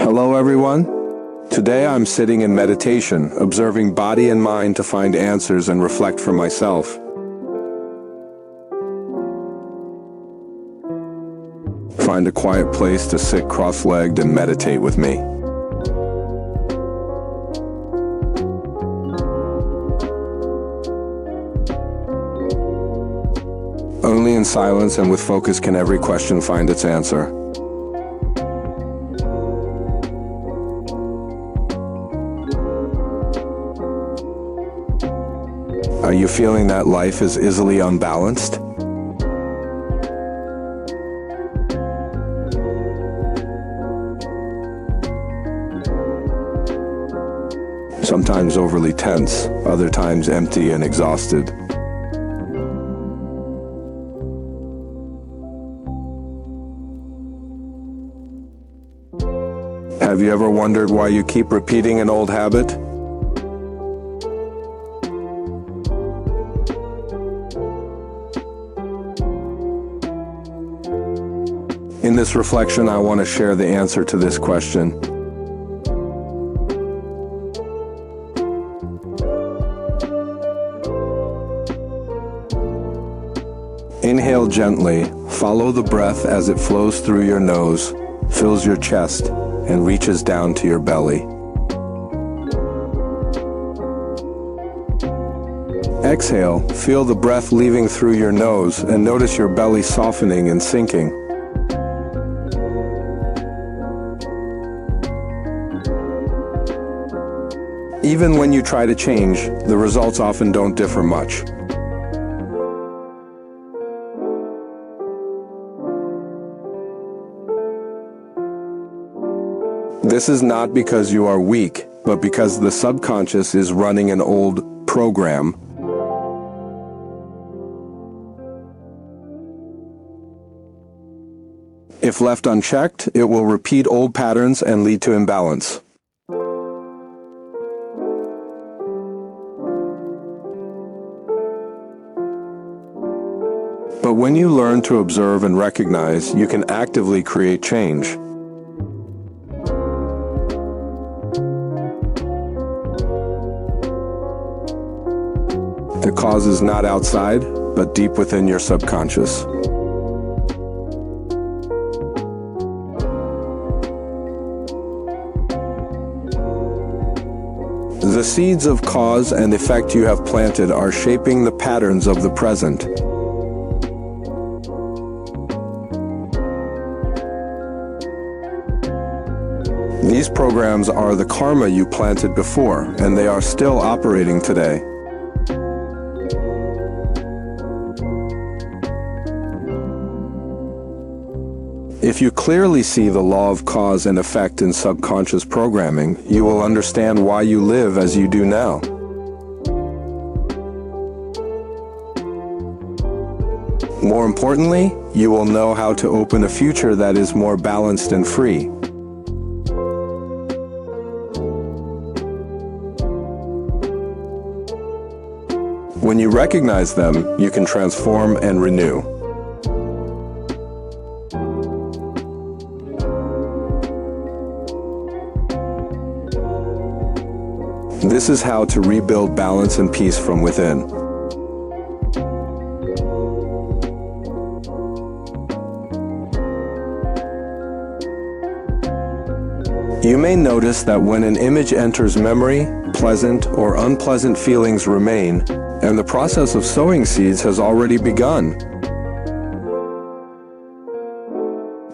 Hello everyone. Today I'm sitting in meditation, observing body and mind to find answers and reflect for myself. Find a quiet place to sit cross-legged and meditate with me. Only in silence and with focus can every question find its answer. Are you feeling that life is easily unbalanced? Sometimes overly tense, other times empty and exhausted. Have you ever wondered why you keep repeating an old habit? In this reflection, I want to share the answer to this question. Inhale gently, follow the breath as it flows through your nose, fills your chest, and reaches down to your belly. Exhale, feel the breath leaving through your nose and notice your belly softening and sinking. Even when you try to change, the results often don't differ much. This is not because you are weak, but because the subconscious is running an old program. If left unchecked, it will repeat old patterns and lead to imbalance. But when you learn to observe and recognize, you can actively create change. The cause is not outside, but deep within your subconscious. The seeds of cause and effect you have planted are shaping the patterns of the present. These programs are the karma you planted before, and they are still operating today. If you clearly see the law of cause and effect in subconscious programming, you will understand why you live as you do now. More importantly, you will know how to open a future that is more balanced and free. When you recognize them, you can transform and renew. This is how to rebuild balance and peace from within. You may notice that when an image enters memory, pleasant or unpleasant feelings remain, and the process of sowing seeds has already begun.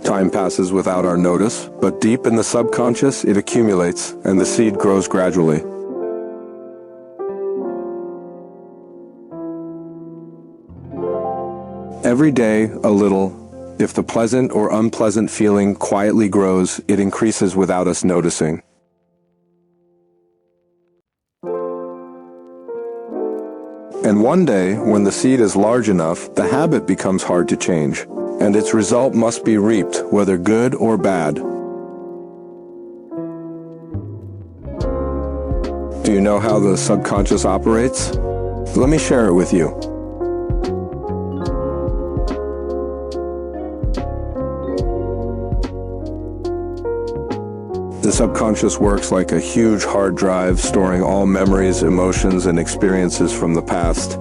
Time passes without our notice, but deep in the subconscious it accumulates, and the seed grows gradually. Every day, a little. If the pleasant or unpleasant feeling quietly grows, it increases without us noticing. And one day, when the seed is large enough, the habit becomes hard to change, and its result must be reaped, whether good or bad. Do you know how the subconscious operates? Let me share it with you. The subconscious works like a huge hard drive, storing all memories, emotions, and experiences from the past.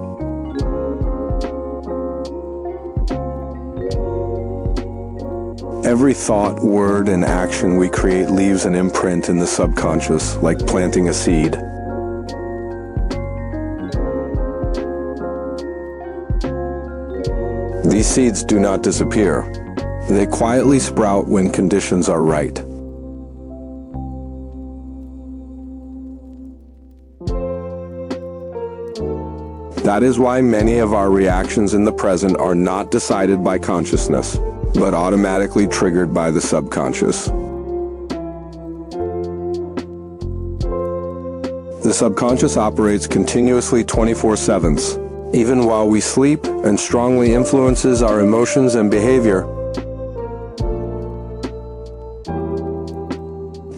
Every thought, word, and action we create leaves an imprint in the subconscious, like planting a seed. These seeds do not disappear. They quietly sprout when conditions are right. That is why many of our reactions in the present are not decided by consciousness, but automatically triggered by the subconscious. The subconscious operates continuously 24/7, even while we sleep, and strongly influences our emotions and behavior.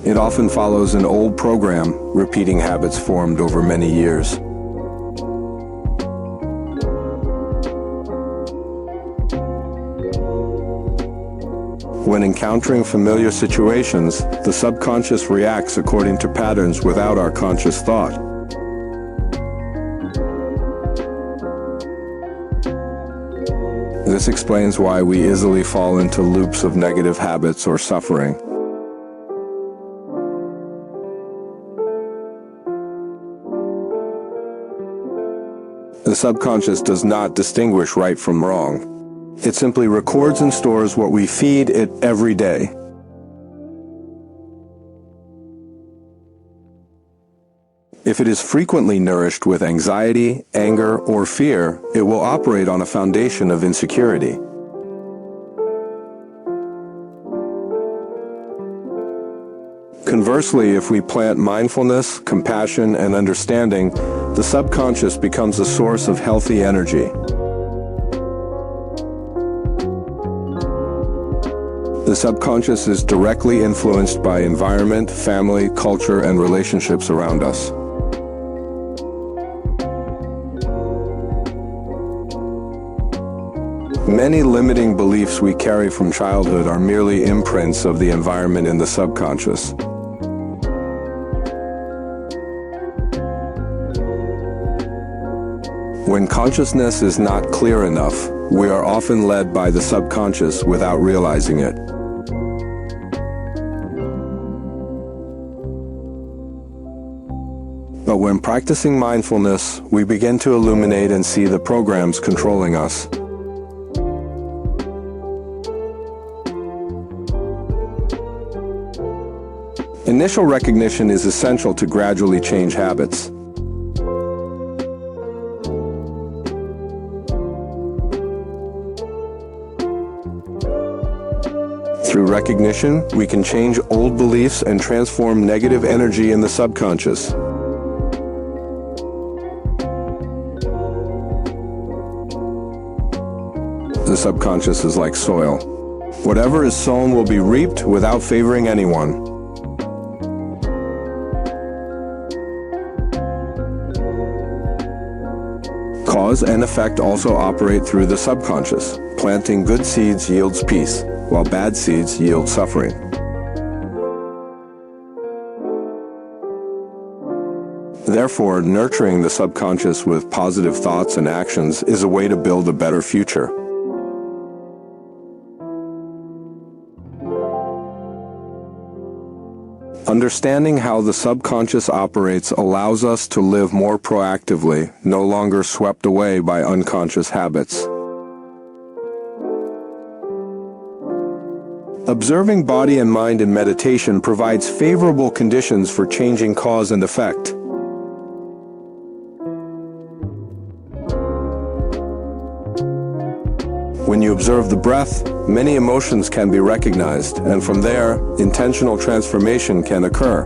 It often follows an old program, repeating habits formed over many years. When encountering familiar situations, the subconscious reacts according to patterns without our conscious thought. This explains why we easily fall into loops of negative habits or suffering. The subconscious does not distinguish right from wrong. It simply records and stores what we feed it every day. If it is frequently nourished with anxiety, anger, or fear, it will operate on a foundation of insecurity. Conversely, if we plant mindfulness, compassion, and understanding, the subconscious becomes a source of healthy energy. The subconscious is directly influenced by environment, family, culture, and relationships around us. Many limiting beliefs we carry from childhood are merely imprints of the environment in the subconscious. When consciousness is not clear enough, we are often led by the subconscious without realizing it. But when practicing mindfulness, we begin to illuminate and see the programs controlling us. Initial recognition is essential to gradually change habits. Through recognition, we can change old beliefs and transform negative energy in the subconscious. The subconscious is like soil. Whatever is sown will be reaped without favoring anyone. Cause and effect also operate through the subconscious. Planting good seeds yields peace, while bad seeds yield suffering. Therefore, nurturing the subconscious with positive thoughts and actions is a way to build a better future. Understanding how the subconscious operates allows us to live more proactively, no longer swept away by unconscious habits. Observing body and mind in meditation provides favorable conditions for changing cause and effect. When you observe the breath, many emotions can be recognized, and from there, intentional transformation can occur.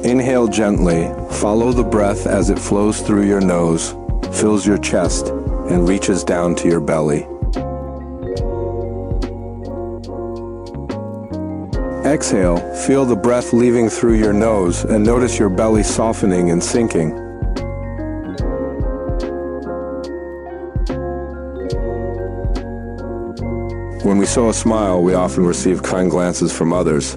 Inhale gently, follow the breath as it flows through your nose, fills your chest, and reaches down to your belly. Exhale, feel the breath leaving through your nose and notice your belly softening and sinking. When we sow a smile, we often receive kind glances from others.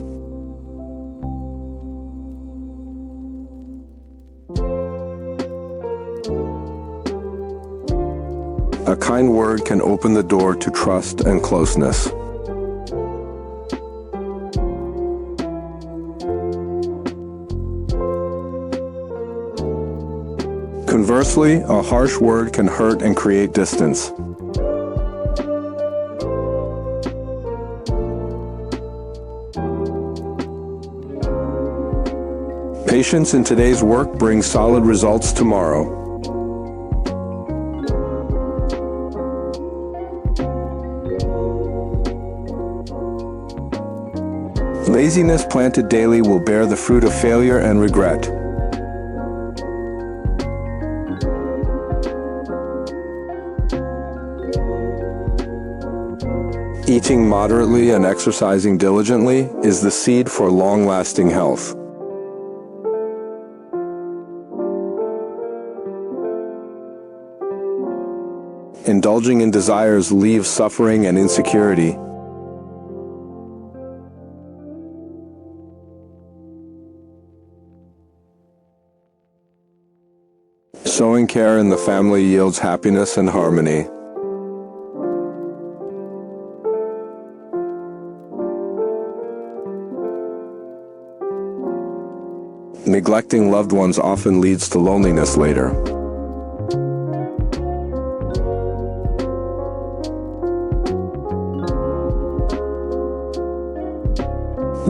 A kind word can open the door to trust and closeness. Conversely, a harsh word can hurt and create distance. Patience in today's work brings solid results tomorrow. Laziness planted daily will bear the fruit of failure and regret. Eating moderately and exercising diligently is the seed for long-lasting health. Indulging in desires leaves suffering and insecurity. Sowing care in the family yields happiness and harmony. Neglecting loved ones often leads to loneliness later.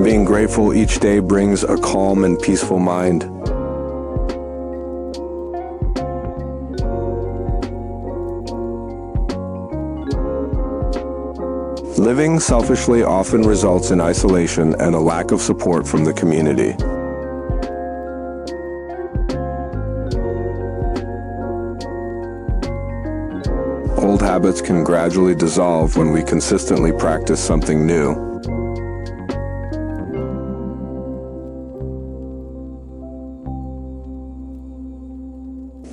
Being grateful each day brings a calm and peaceful mind. Living selfishly often results in isolation and a lack of support from the community. Old habits can gradually dissolve when we consistently practice something new.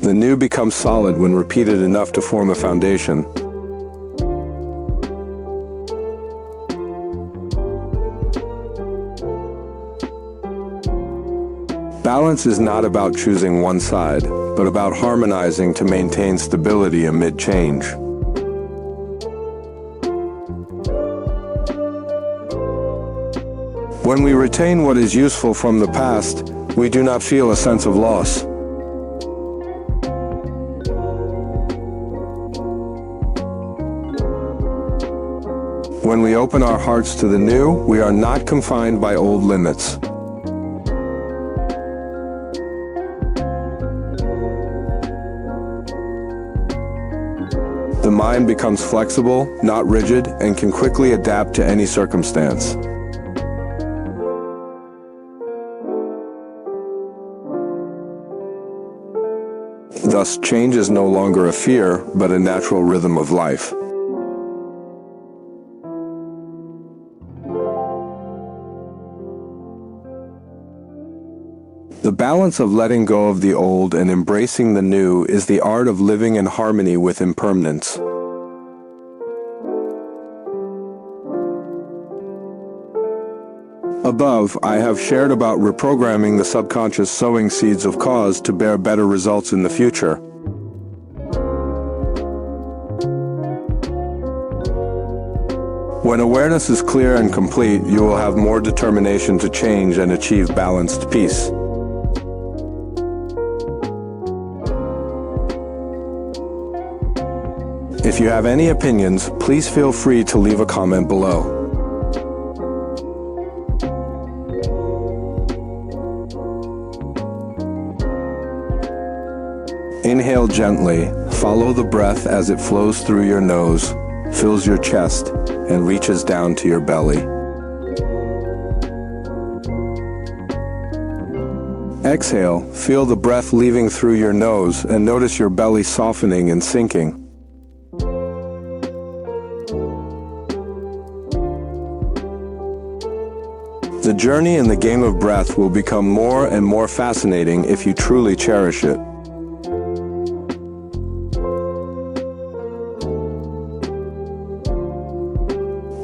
The new becomes solid when repeated enough to form a foundation. Balance is not about choosing one side, but about harmonizing to maintain stability amid change. When we retain what is useful from the past, we do not feel a sense of loss. When we open our hearts to the new, we are not confined by old limits. The mind becomes flexible, not rigid, and can quickly adapt to any circumstance. Thus, change is no longer a fear, but a natural rhythm of life. The balance of letting go of the old and embracing the new is the art of living in harmony with impermanence. Above, I have shared about reprogramming the subconscious sowing seeds of cause to bear better results in the future. When awareness is clear and complete, you will have more determination to change and achieve balanced peace. If you have any opinions, please feel free to leave a comment below. Inhale gently, follow the breath as it flows through your nose, fills your chest, and reaches down to your belly. Exhale, feel the breath leaving through your nose and notice your belly softening and sinking. The journey in the game of breath will become more and more fascinating if you truly cherish it.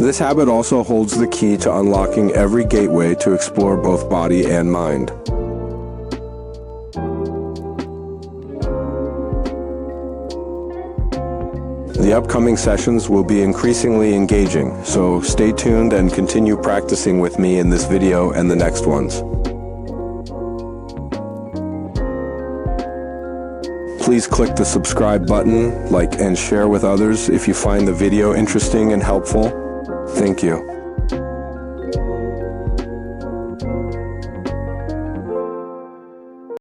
This habit also holds the key to unlocking every gateway to explore both body and mind. The upcoming sessions will be increasingly engaging, so stay tuned and continue practicing with me in this video and the next ones. Please click the subscribe button, like and share with others if you find the video interesting and helpful. Thank you.